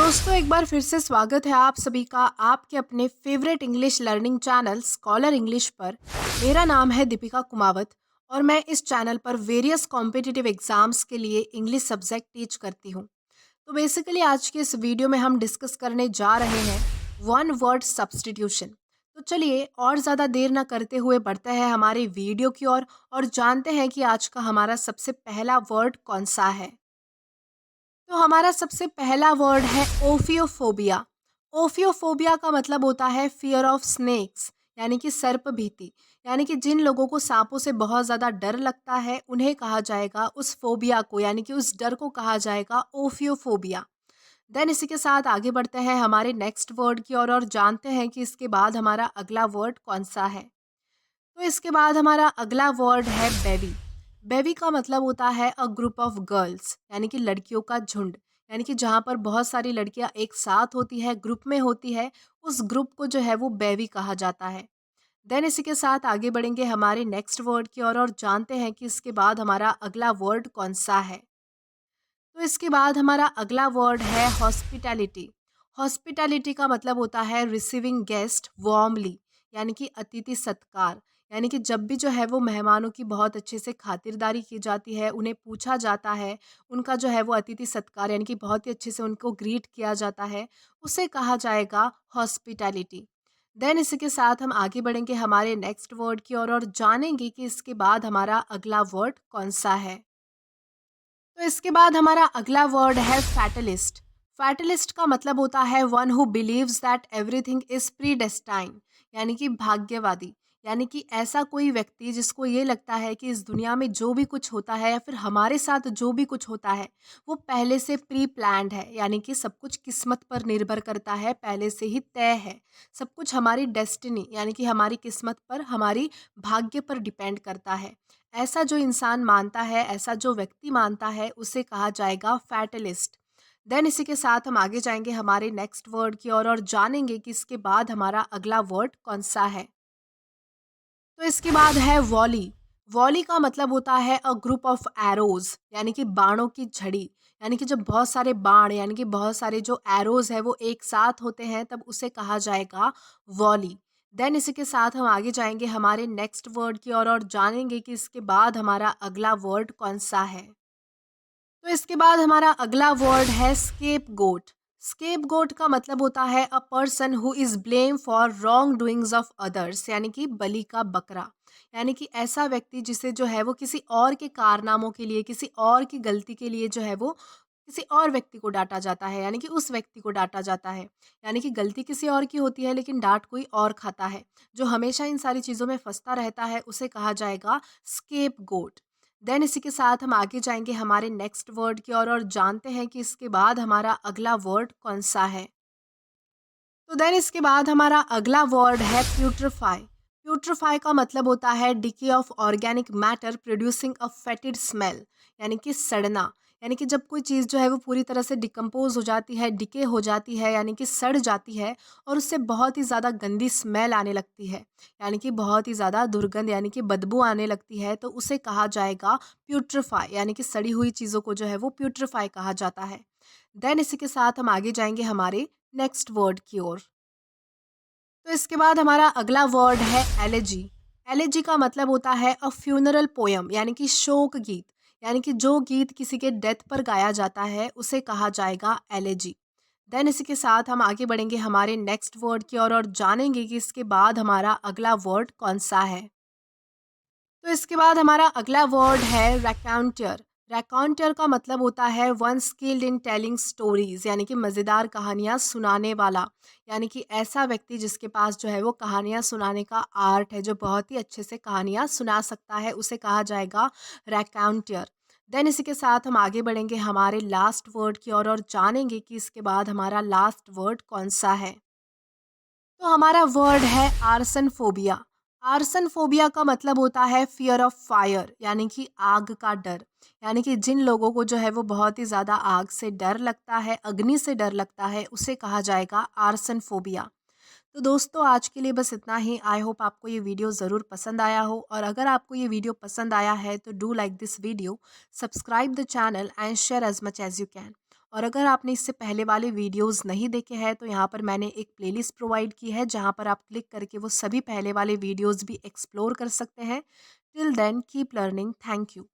दोस्तों, एक बार फिर से स्वागत है आप सभी का आपके अपने favourite English learning channel scholar English पर। मेरा नाम है दीपिका कुमावत और मैं इस चैनल पर वेरियस कॉम्पिटिटिव एग्जाम्स के लिए इंग्लिश सब्जेक्ट टीच करती हूँ। तो बेसिकली आज के इस वीडियो में हम डिस्कस करने जा रहे हैं वन वर्ड सब्स्टिट्यूशन। तो चलिए और ज़्यादा देर ना करते हुए बढ़ते हैं हमारे वीडियो की ओर और जानते हैं कि आज का हमारा सबसे पहला वर्ड कौन सा है। तो हमारा सबसे पहला वर्ड है ओफियोफोबिया। ओफियोफोबिया का मतलब होता है फियर ऑफ स्नेक्स, यानी कि सर्प भीति। यानी कि जिन लोगों को सांपों से बहुत ज़्यादा डर लगता है उन्हें कहा जाएगा, उस फोबिया को यानी कि उस डर को कहा जाएगा ओफियोफोबिया। देन इसी के साथ आगे बढ़ते हैं हमारे नेक्स्ट वर्ड की ओर और जानते हैं कि इसके बाद हमारा अगला वर्ड कौन सा है। तो इसके बाद हमारा अगला वर्ड है बेबी। बेबी का मतलब होता है अ ग्रुप ऑफ गर्ल्स, यानी कि लड़कियों का झुंड। यानी कि जहाँ पर बहुत सारी लड़कियाँ एक साथ होती है, ग्रुप में होती है, उस ग्रुप को जो है वो बेबी कहा जाता है। देन इसी के साथ आगे बढ़ेंगे हमारे नेक्स्ट वर्ड की ओर और जानते हैं कि इसके बाद हमारा अगला वर्ड कौन सा है। तो इसके बाद हमारा अगला वर्ड है हॉस्पिटैलिटी। हॉस्पिटैलिटी का मतलब होता है रिसीविंग गेस्ट वार्मली, यानी कि अतिथि सत्कार। यानी कि जब भी जो है वो मेहमानों की बहुत अच्छे से खातिरदारी की जाती है, उन्हें पूछा जाता है, उनका जो है वो अतिथि सत्कार यानी कि बहुत ही अच्छे से उनको ग्रीट किया जाता है, उसे कहा जाएगा हॉस्पिटैलिटी। देन इसी के साथ हम आगे बढ़ेंगे हमारे नेक्स्ट वर्ड की ओर और जानेंगे कि इसके बाद हमारा अगला वर्ड कौन सा है। तो इसके बाद हमारा अगला वर्ड है फैटलिस्ट। फैटलिस्ट का मतलब होता है one who believes that everything is pre destined, यानी कि भाग्यवादी। यानी कि ऐसा कोई व्यक्ति जिसको ये लगता है कि इस दुनिया में जो भी कुछ होता है या फिर हमारे साथ जो भी कुछ होता है वो पहले से प्री प्लान्ड है, यानी कि सब कुछ किस्मत पर निर्भर करता है, पहले से ही तय है। सब कुछ हमारी डेस्टिनी यानी कि हमारी किस्मत पर, हमारी भाग्य पर डिपेंड करता है। ऐसा जो इंसान मानता है, ऐसा जो व्यक्ति मानता है, उसे कहा जाएगा फैटलिस्ट। देन इसी के साथ हम आगे जाएंगे हमारे नेक्स्ट वर्ड की ओर और जानेंगे कि इसके बाद हमारा अगला वर्ड कौन सा है। तो इसके बाद है वॉली। वॉली का मतलब होता है अ ग्रुप ऑफ एरोज, यानी कि बाणों की झड़ी। यानी कि जब बहुत सारे बाण यानी कि बहुत सारे जो एरोज है वो एक साथ होते हैं तब उसे कहा जाएगा वॉली। देन इसी के साथ हम आगे जाएंगे हमारे नेक्स्ट वर्ड की ओर और जानेंगे कि इसके बाद हमारा अगला वर्ड कौन सा है। तो इसके बाद हमारा अगला वर्ड है स्केप गोट। स्केप गोट का मतलब होता है a person who is blame for wrong doings of others, यानी कि बलि का बकरा। यानी कि ऐसा व्यक्ति जिसे जो है वो किसी और के कारनामों के लिए, किसी और की गलती के लिए जो है वो किसी और व्यक्ति को डांटा जाता है, यानी कि उस व्यक्ति को डांटा जाता है। यानी कि गलती किसी और की होती है लेकिन डांट कोई और खाता है। जो हमेशा इन सारी चीज़ों में फंसता रहता है उसे कहा जाएगा स्केप गोट। देन इसी के साथ हम आगे जाएंगे हमारे नेक्स्ट वर्ड की ओर और जानते हैं कि इसके बाद हमारा अगला वर्ड कौन सा है। तो देन इसके बाद हमारा अगला वर्ड है प्यूट्रीफाई। प्यूट्रीफाई का मतलब होता है decay of organic matter producing a fetid smell, यानी कि सड़ना। यानी कि जब कोई चीज़ जो है वो पूरी तरह से डिकम्पोज हो जाती है, डिके हो जाती है, यानी कि सड़ जाती है और उससे बहुत ही ज़्यादा गंदी स्मेल आने लगती है, यानी कि बहुत ही ज़्यादा दुर्गंध यानी कि बदबू आने लगती है, तो उसे कहा जाएगा प्यूट्रीफाई। यानी कि सड़ी हुई चीज़ों को जो है वो प्यूट्रीफाई कहा जाता है। देन इसी के साथ हम आगे जाएंगे हमारे नेक्स्ट वर्ड की ओर। तो इसके बाद हमारा अगला वर्ड है एलेजी। एलेजी का मतलब होता है अ फ्यूनरल पोयम, यानी कि शोक गीत। यानी कि जो गीत किसी के डेथ पर गाया जाता है उसे कहा जाएगा एलेजी। देन इसी के साथ हम आगे बढ़ेंगे हमारे नेक्स्ट वर्ड की ओर और जानेंगे कि इसके बाद हमारा अगला वर्ड कौन सा है। तो इसके बाद हमारा अगला वर्ड है रैकाउंटर। रैकाउंटर का मतलब होता है one skilled in telling stories, यानी कि मज़ेदार कहानियाँ सुनाने वाला। यानी कि ऐसा व्यक्ति जिसके पास जो है वो कहानियाँ सुनाने का आर्ट है, जो बहुत ही अच्छे से कहानियाँ सुना सकता है, उसे कहा जाएगा रैकाउंटर। देन इसी के साथ हम आगे बढ़ेंगे हमारे लास्ट वर्ड की ओर और जानेंगे कि इसके बाद हमारा लास्ट वर्ड कौन सा है। तो हमारा वर्ड है आर्सन फोबिया। आर्सन फोबिया का मतलब होता है फियर ऑफ फायर, यानी कि आग का डर। यानी कि जिन लोगों को जो है वो बहुत ही ज़्यादा आग से डर लगता है, अग्नि से डर लगता है, उसे कहा जाएगा आर्सन फोबिया। तो दोस्तों आज के लिए बस इतना ही। आई होप आपको ये वीडियो ज़रूर पसंद आया हो, और अगर आपको ये वीडियो पसंद आया है तो do like this video, subscribe the channel and share as much as you can. और अगर आपने इससे पहले वाले वीडियोस नहीं देखे हैं तो यहाँ पर मैंने एक प्लेलिस्ट प्रोवाइड की है जहाँ पर आप क्लिक करके वो सभी पहले वाले वीडियोस भी एक्सप्लोर कर सकते हैं। Till then keep learning. Thank you.